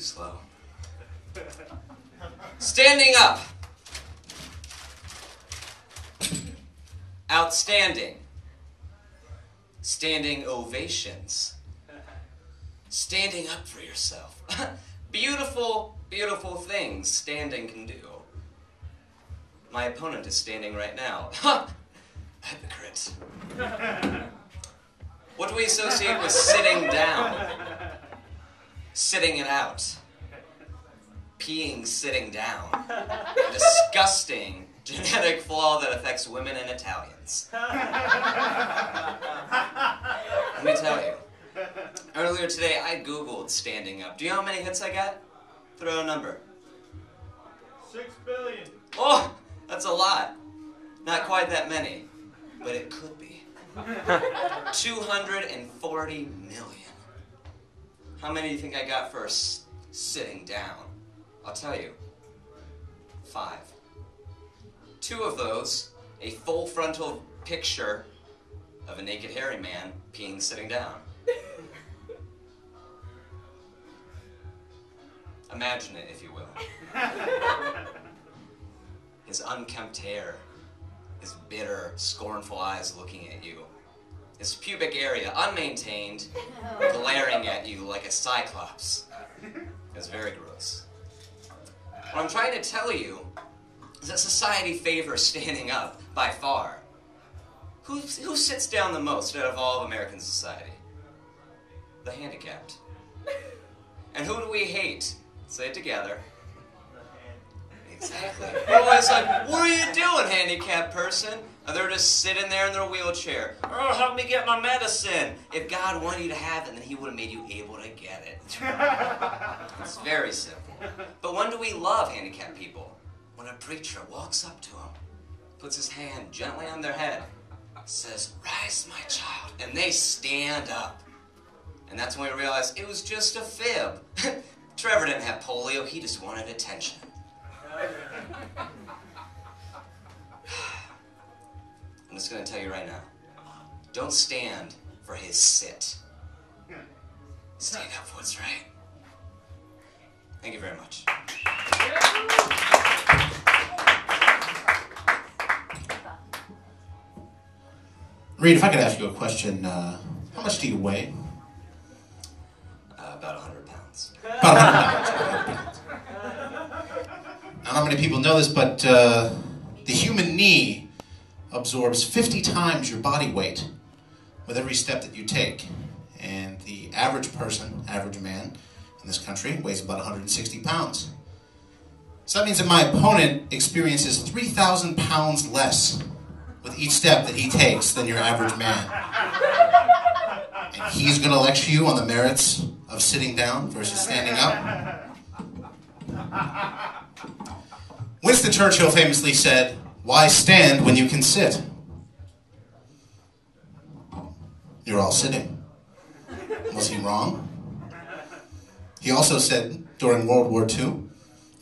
too slow. Standing up. Outstanding. Standing ovations. Standing up for yourself. Beautiful, beautiful things standing can do. My opponent is standing right now. Hypocrite. What do we associate with sitting down? Sitting it out. Peeing sitting down. A disgusting genetic flaw that affects women and Italians. Let me tell you. Earlier today, I Googled standing up. Do you know how many hits I got? Throw out a number. 6 billion. Oh, that's a lot. Not quite that many, but it could be. 240 million. How many do you think I got for sitting down? I'll tell you. 5. 2 of those, a full frontal picture of a naked hairy man peeing sitting down. Imagine it, if you will. His unkempt hair, his bitter, scornful eyes looking at you. His pubic area, unmaintained, glaring at you like a cyclops. It's very gross. What I'm trying to tell you is that society favors standing up by far. Who sits down the most out of all of American society? The handicapped. And who do we hate? Say it together. Exactly. We're always like, what are you doing, handicapped person? And they're just sitting there in their wheelchair. Oh, help me get my medicine. If God wanted you to have it, then he would have made you able to get it. It's very simple. But when do we love handicapped people? When a preacher walks up to them, puts his hand gently on their head, says, "Rise, my child," and they stand up. And that's when we realize it was just a fib. Trevor didn't have polio, he just wanted attention. I'm just going to tell you right now, don't stand for his sit. Stand up for what's right. Thank you very much. Reid, if I could ask you a question, how much do you weigh? About 100 pounds. About 100 pounds. I don't know how many people know this, but the human knee absorbs 50 times your body weight with every step that you take. And the average person, average man in this country, weighs about 160 pounds. So that means that my opponent experiences 3,000 pounds less with each step that he takes than your average man. And he's going to lecture you on the merits of sitting down versus standing up. Winston Churchill famously said, "Why stand when you can sit?" You're all sitting. Was he wrong? He also said during World War II,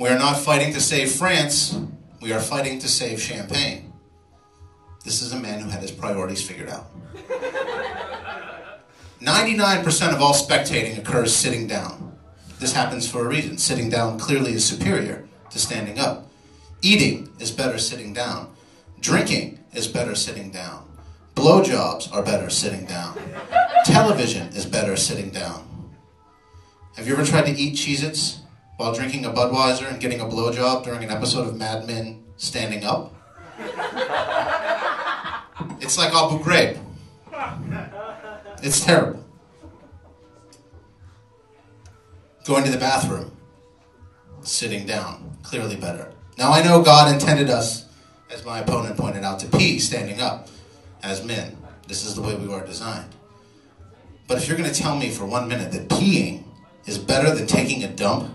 "We are not fighting to save France, we are fighting to save champagne." This is a man who had his priorities figured out. 99% of all spectating occurs sitting down. This happens for a reason. Sitting down clearly is superior to standing up. Eating is better sitting down. Drinking is better sitting down. Blowjobs are better sitting down. Television is better sitting down. Have you ever tried to eat Cheez-Its while drinking a Budweiser and getting a blowjob during an episode of Mad Men standing up? It's like Abu Ghraib. It's terrible. Going to the bathroom, sitting down, clearly better. Now I know God intended us, as my opponent pointed out, to pee standing up as men. This is the way we are designed. But if you're going to tell me for 1 minute that peeing is better than taking a dump,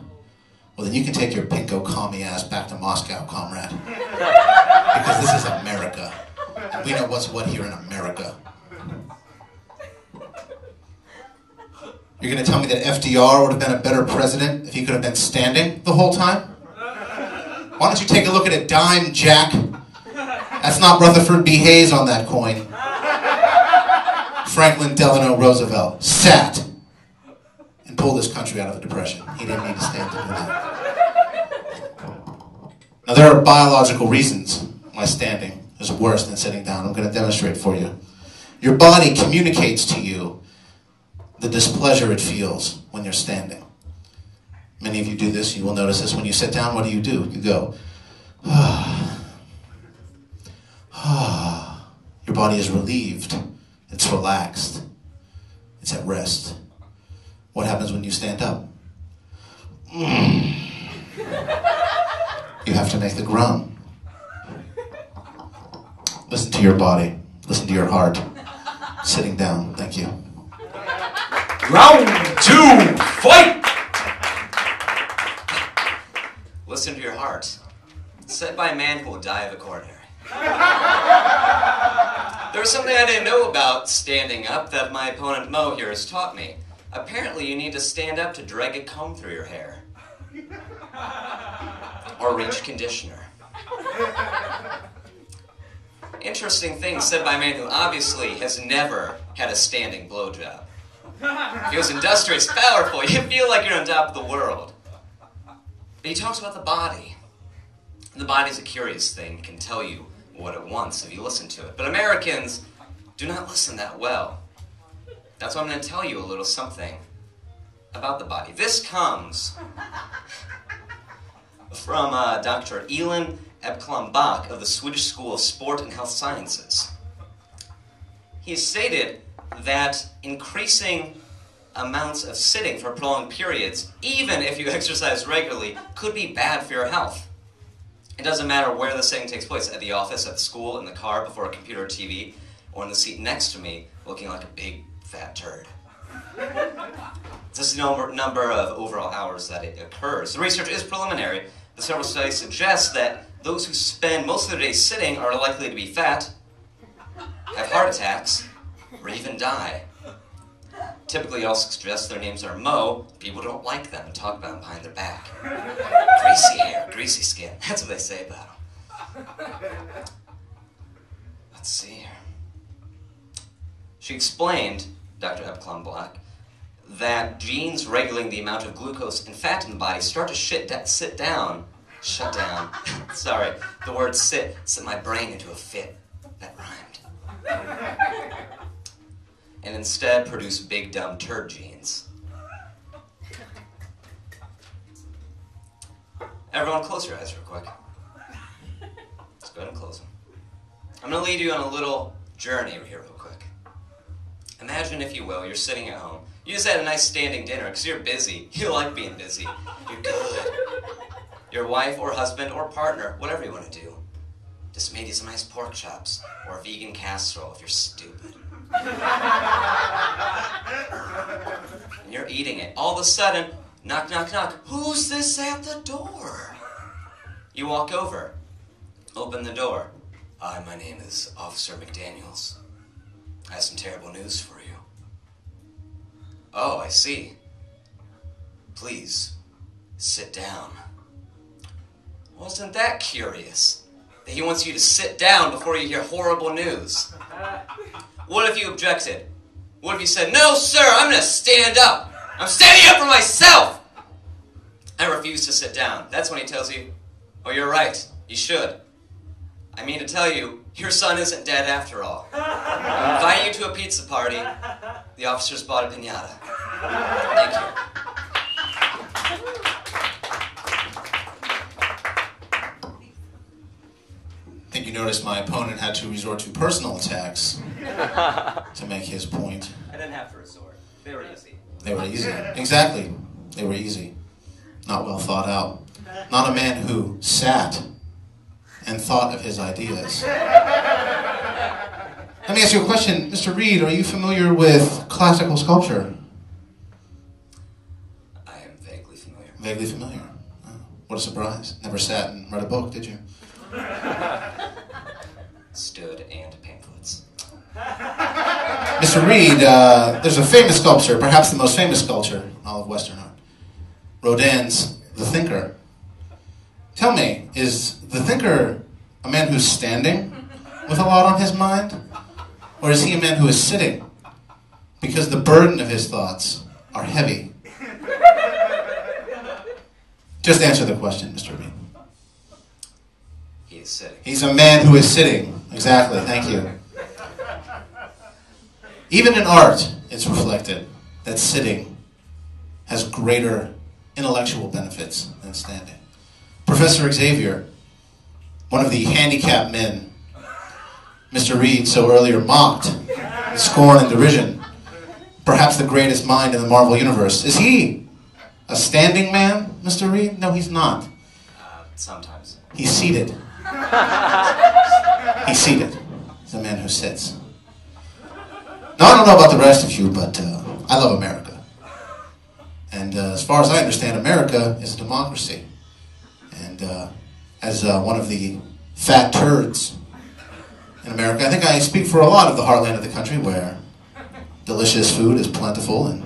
well then you can take your pinko commie ass back to Moscow, comrade. Because this is America. And we know what's what here in America. You're going to tell me that FDR would have been a better president if he could have been standing the whole time? Why don't you take a look at a dime, Jack? That's not Rutherford B. Hayes on that coin. Franklin Delano Roosevelt sat and pull this country out of a depression. He didn't need to stand to do that. Now, there are biological reasons why standing is worse than sitting down. I'm going to demonstrate for you. Your body communicates to you the displeasure it feels when you're standing. Many of you do this. You will notice this. When you sit down, what do? You go, Your body is relieved. It's relaxed. It's at rest. What happens when you stand up? You have to make the groan. Listen to your body. Listen to your heart. Sitting down. Thank you. Round 2, fight! Listen to your heart. Said by a man who will die of a coronary. There was something I didn't know about standing up that my opponent Mo here has taught me. Apparently you need to stand up to drag a comb through your hair. Or rinse conditioner. Interesting thing said by a man who obviously has never had a standing blowjob. He was industrious, powerful, you feel like you're on top of the world. But he talks about the body. The body's a curious thing. It can tell you what it wants if you listen to it. But Americans do not listen that well. That's why I'm going to tell you a little something about the body. This comes from Dr. Elin Ebklambach of the Swedish School of Sport and Health Sciences. He stated that increasing amounts of sitting for prolonged periods, even if you exercise regularly, could be bad for your health. It doesn't matter where the sitting takes place, at the office, at school, in the car, before a computer or TV, or in the seat next to me, looking like a big, fat turd. This is the number of overall hours that it occurs. The research is preliminary, but several studies suggest that those who spend most of their day sitting are likely to be fat, have heart attacks, or even die. Typically also suggest their names are Mo. People don't like them and talk about them behind their back. Greasy hair, greasy skin. That's what they say about them. Let's see here. She explained, Dr. Ebklambach, that genes regulating the amount of glucose and fat in the body start to shut down. Sorry, the word sit sent my brain into a fit. That rhymed. And instead produce big dumb turd genes. Everyone close your eyes real quick. Let's go ahead and close them. I'm going to lead you on a little journey here real quick. Imagine, if you will, you're sitting at home. You just had a nice standing dinner because you're busy. You like being busy. You're good. Your wife or husband or partner, whatever you want to do, just made you some nice pork chops or a vegan casserole if you're stupid. And you're eating it. All of a sudden, knock, knock, knock. Who's this at the door? You walk over. Open the door. Hi, my name is Officer McDaniels. I have some terrible news for you. Oh, I see. Please, sit down. Wasn't that curious? That he wants you to sit down before you hear horrible news. What if you objected? What if you said, no, sir, I'm going to stand up. I'm standing up for myself. I refuse to sit down. That's when he tells you, oh, you're right. You should. I mean to tell you, your son isn't dead after all. I'm inviting you to a pizza party. The officers bought a piñata. Thank you. I think you noticed my opponent had to resort to personal attacks to make his point. I didn't have to resort. They were easy. They were easy. Exactly. They were easy. Not well thought out. Not a man who sat and thought of his ideas. Let me ask you a question. Mr. Reid, are you familiar with classical sculpture? I am vaguely familiar. Vaguely familiar. Oh, what a surprise. Never sat and read a book, did you? Stood and pamphlets. Mr. Reid, there's a famous sculpture, perhaps the most famous sculpture in all of Western art. Rodin's The Thinker. Tell me, is the thinker a man who's standing with a lot on his mind? Or is he a man who is sitting because the burden of his thoughts are heavy Just answer the question, Mr. Reid. He is sitting. He's a man who is sitting. Exactly, thank you. Even in art, it's reflected that sitting has greater intellectual benefits than standing. Professor Xavier, one of the handicapped men Mr. Reid so earlier mocked, with scorn and derision, perhaps the greatest mind in the Marvel Universe. Is he a standing man, Mr. Reid? No, he's not. Sometimes. He's seated. He's seated. He's a man who sits. Now, I don't know about the rest of you, but I love America. And as far as I understand, America is a democracy. And as one of the fat turds in America, I think I speak for a lot of the heartland of the country where delicious food is plentiful and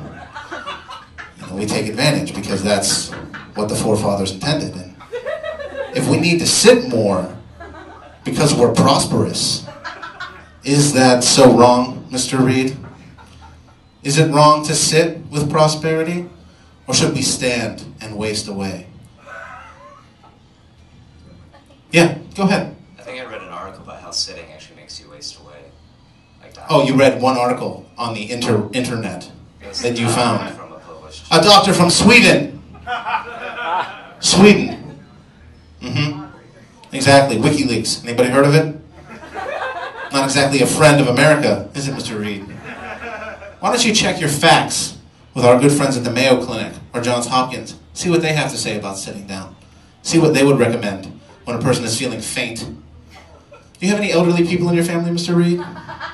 we take advantage because that's what the forefathers intended. And if we need to sit more because we're prosperous, is that so wrong, Mr. Reid? Is it wrong to sit with prosperity? Or should we stand and waste away? Yeah, go ahead. I think I read an article about how sitting actually makes you waste away. Like that. Oh, you read one article on the internet that you found. From a published. A doctor from Sweden. Sweden. Mm-hmm. Exactly. WikiLeaks. Anybody heard of it? Not exactly a friend of America, is it, Mr. Reid? Why don't you check your facts with our good friends at the Mayo Clinic or Johns Hopkins? See what they have to say about sitting down. See what they would recommend when a person is feeling faint. Do you have any elderly people in your family, Mr. Reid? I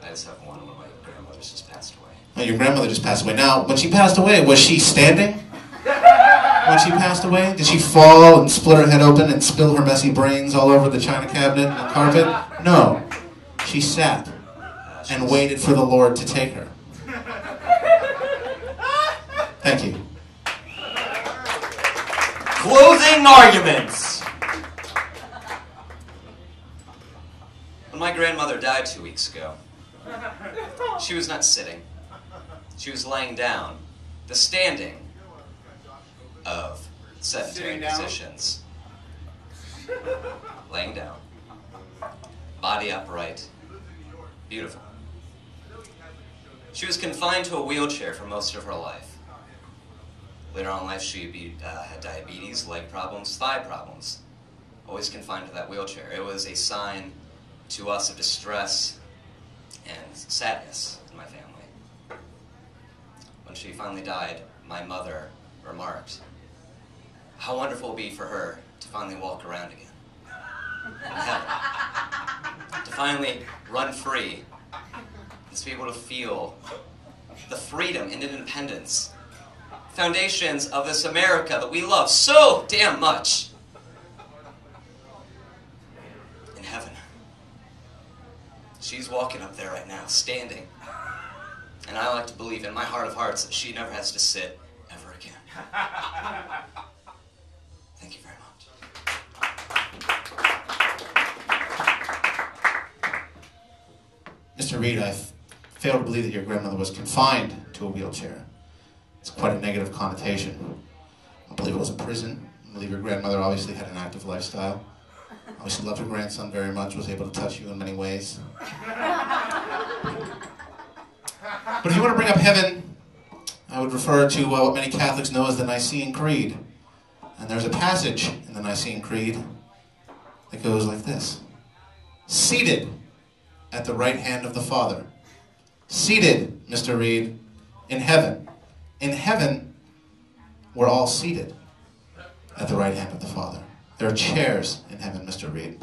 just have one. One of my grandmothers just passed away. Oh, your grandmother just passed away. Now, when she passed away, was she standing? When she passed away? Did she fall and split her head open and spill her messy brains all over the china cabinet and the carpet? No. She sat and waited for the Lord to take her. Thank you. Closing arguments. When my grandmother died 2 weeks ago, she was not sitting. She was laying down. The standing of sedentary positions. Laying down. Body upright. Beautiful. She was confined to a wheelchair for most of her life. Later on in life, she had diabetes, leg problems, thigh problems. Always confined to that wheelchair. It was a sign to us of distress and sadness in my family. When she finally died, my mother remarked, how wonderful it will be for her to finally walk around again in heaven. To finally run free and to be able to feel the freedom and independence, foundations of this America that we love so damn much. In heaven. She's walking up there right now, standing. And I like to believe in my heart of hearts that she never has to sit ever again. Thank you very much. Mr. Reid, I fail to believe that your grandmother was confined to a wheelchair. It's quite a negative connotation. I believe it was a prison. I believe your grandmother obviously had an active lifestyle. Obviously loved her grandson very much, was able to touch you in many ways. But if you want to bring up heaven, I would refer to what many Catholics know as the Nicene Creed. And there's a passage in the Nicene Creed that goes like this. Seated at the right hand of the Father. Seated, Mr. Reid, in heaven. In heaven, we're all seated at the right hand of the Father. There are chairs in heaven, Mr. Reid.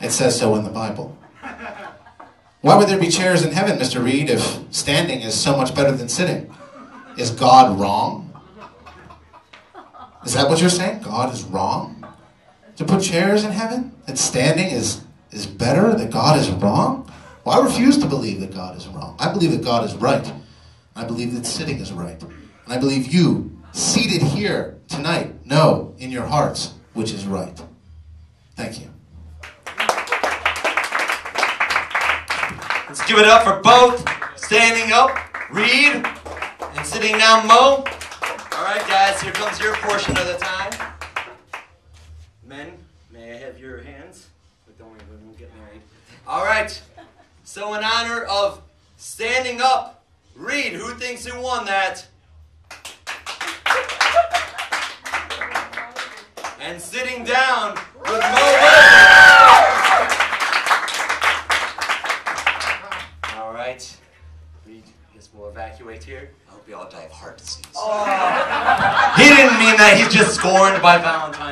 It says so in the Bible. Why would there be chairs in heaven, Mr. Reid, if standing is so much better than sitting? Is God wrong? Is that what you're saying? God is wrong? To put chairs in heaven? That standing is better? That God is wrong? Well, I refuse to believe that God is wrong. I believe that God is right. I believe that sitting is right. And I believe you, seated here tonight, know in your hearts which is right. Thank you. Let's give it up for both standing up, Reid, and sitting down, Mo. All right, guys, here comes your portion of the time. Men, may I have your hands? But don't worry, we won't get married. All right. So in honor of standing up, Reid, who thinks who won that? And sitting down with Mo Mozuch. All right. Reid, I guess we'll evacuate here. I hope you all die of heart disease. Oh. He didn't mean that. He's just scorned by Valentine.